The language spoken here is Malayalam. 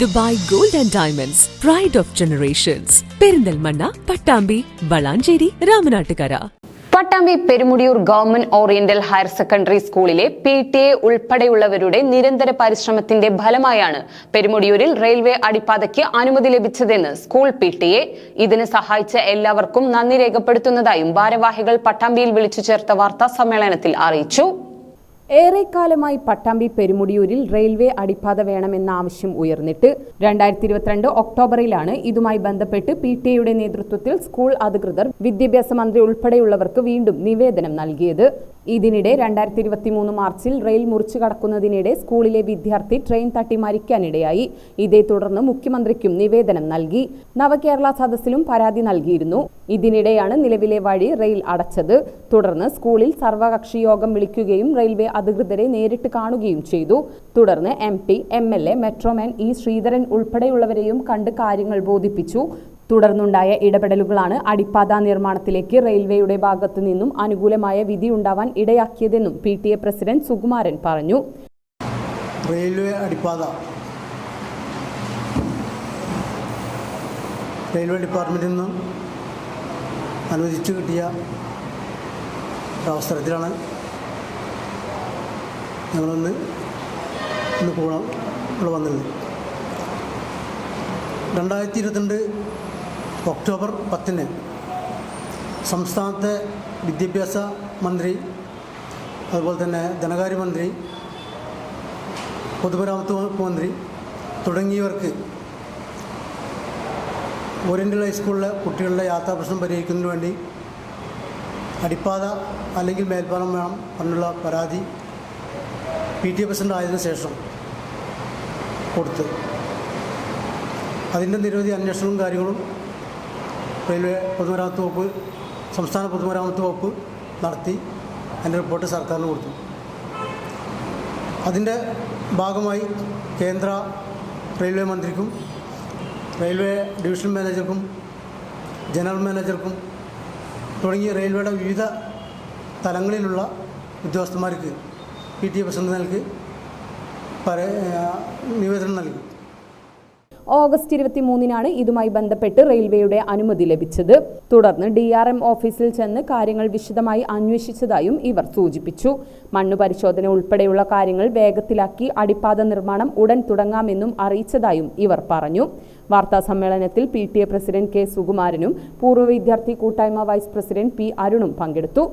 Dubai Gold and Diamonds, Pride of Generations. Perinthalmanna, Pattambi, Valanchery, Ramanattukara. Pattambi Perumudiyoor government oriental higher secondary സ്കൂളിലെ PTA ഉൾപ്പെടെയുള്ളവരുടെ നിരന്തര പരിശ്രമത്തിന്റെ ഫലമായാണ് പെരുമുടിയൂരിൽ റെയിൽവേ അടിപ്പാതയ്ക്ക് അനുമതി ലഭിച്ചതെന്ന് സ്കൂൾ PTA. ഇതിന് സഹായിച്ച എല്ലാവർക്കും നന്ദി രേഖപ്പെടുത്തുന്നതായും ഭാരവാഹികൾ പട്ടാമ്പിയിൽ വിളിച്ചു ചേർത്ത വാർത്താ സമ്മേളനത്തിൽ അറിയിച്ചു. ഏറെക്കാലമായി പട്ടാമ്പി പെരുമുടിയൂരിൽ റെയിൽവേ അടിപ്പാത വേണമെന്ന ആവശ്യം ഉയർന്നിട്ട് 2022 ഒക്ടോബറിലാണ് ഇതുമായി ബന്ധപ്പെട്ട് PTA നേതൃത്വത്തിൽ സ്കൂൾ അധികൃതർ വിദ്യാഭ്യാസ മന്ത്രി ഉൾപ്പെടെയുള്ളവർക്ക് വീണ്ടും നിവേദനം നൽകിയത്. ഇതിനിടെ 2023 മാർച്ചിൽ റെയിൽ മുറിച്ചു കടക്കുന്നതിനിടെ സ്കൂളിലെ വിദ്യാർത്ഥി ട്രെയിൻ തട്ടി മരിക്കാനിടയായി. ഇതേ തുടർന്ന് മുഖ്യമന്ത്രിക്കും നിവേദനം നൽകി. നവകേരള സദസ്സിലും പരാതി നൽകിയിരുന്നു. ഇതിനിടെയാണ് നിലവിലെ വഴി റെയിൽ അടച്ചത്. തുടർന്ന് സ്കൂളിൽ സർവകക്ഷി യോഗം വിളിക്കുകയും റെയിൽവേ അധികൃതരെ നേരിട്ട് കാണുകയും ചെയ്തു. തുടർന്ന് MP, MLA, metroman E. Sreedharan ഉൾപ്പെടെയുള്ളവരെയും കണ്ട് കാര്യങ്ങൾ ബോധിപ്പിച്ചു. തുടർന്നുണ്ടായ ഇടപെടലുകളാണ് അടിപ്പാത നിർമ്മാണത്തിലേക്ക് റെയിൽവേയുടെ ഭാഗത്തു നിന്നും അനുകൂലമായ വിധി ഉണ്ടാവാൻ ഇടയാക്കിയതെന്നും PTA പ്രസിഡന്റ് സുകുമാരൻ പറഞ്ഞു. റെയിൽവേ അടിപ്പാത റെയിൽവേ ഡിപ്പാർട്ട്മെന്റിൽ നിന്നും അനുവദിച്ചു കിട്ടിയ അവസരത്തിലാണ് ഞങ്ങളൊന്ന് കൂടാൻ ഇവിടെ വന്നത്. 2022 ഒക്ടോബർ 10 സംസ്ഥാനത്തെ വിദ്യാഭ്യാസ മന്ത്രി, അതുപോലെ തന്നെ ധനകാര്യമന്ത്രി, പൊതുമരാമത്ത് വകുപ്പ് മന്ത്രി തുടങ്ങിയവർക്ക് ഓറിയൻ്റൽ ഹൈസ്കൂളിലെ കുട്ടികളുടെ യാത്രാപ്രശ്നം പരിഹരിക്കുന്നതിന് വേണ്ടി അടിപ്പാത അല്ലെങ്കിൽ മേൽപ്പാലം വേണം എന്നുള്ള പരാതി PTA പ്രസിഡന്റ് ആയതിനു ശേഷം കൊടുത്ത് അതിൻ്റെ നിരവധി അന്വേഷണവും കാര്യങ്ങളും റെയിൽവേ പൊതുമരാമത്ത് വകുപ്പ്, സംസ്ഥാന പൊതുമരാമത്ത് വകുപ്പ് നടത്തി അതിൻ്റെ റിപ്പോർട്ട് സർക്കാരിന് കൊടുത്തു. അതിൻ്റെ ഭാഗമായി കേന്ദ്ര റെയിൽവേ മന്ത്രിക്കും റെയിൽവേ ഡിവിഷൻ മാനേജർക്കും ജനറൽ മാനേജർക്കും തുടങ്ങിയ റെയിൽവേയുടെ വിവിധ തലങ്ങളിലുള്ള ഉദ്യോഗസ്ഥന്മാർക്ക് PTA പ്രസിഡന്റ് നൽകി നിവേദനം നൽകി. ഓഗസ്റ്റ് 23 ഇതുമായി ബന്ധപ്പെട്ട് റെയിൽവേയുടെ അനുമതി ലഭിച്ചത്. തുടർന്ന് DRM ഓഫീസിൽ ചെന്ന് കാര്യങ്ങൾ വിശദമായി അന്വേഷിച്ചതായും ഇവർ സൂചിപ്പിച്ചു. മണ്ണു പരിശോധന ഉൾപ്പെടെയുള്ള കാര്യങ്ങൾ വേഗത്തിലാക്കി അടിപ്പാത നിർമ്മാണം ഉടൻ തുടങ്ങാമെന്നും അറിയിച്ചതായും ഇവർ പറഞ്ഞു. വാർത്താ സമ്മേളനത്തിൽ PTA പ്രസിഡന്റ് K. സുകുമാരനും പൂർവ്വ വിദ്യാർത്ഥി കൂട്ടായ്മ വൈസ് പ്രസിഡന്റ് P. അരുണും പങ്കെടുത്തു.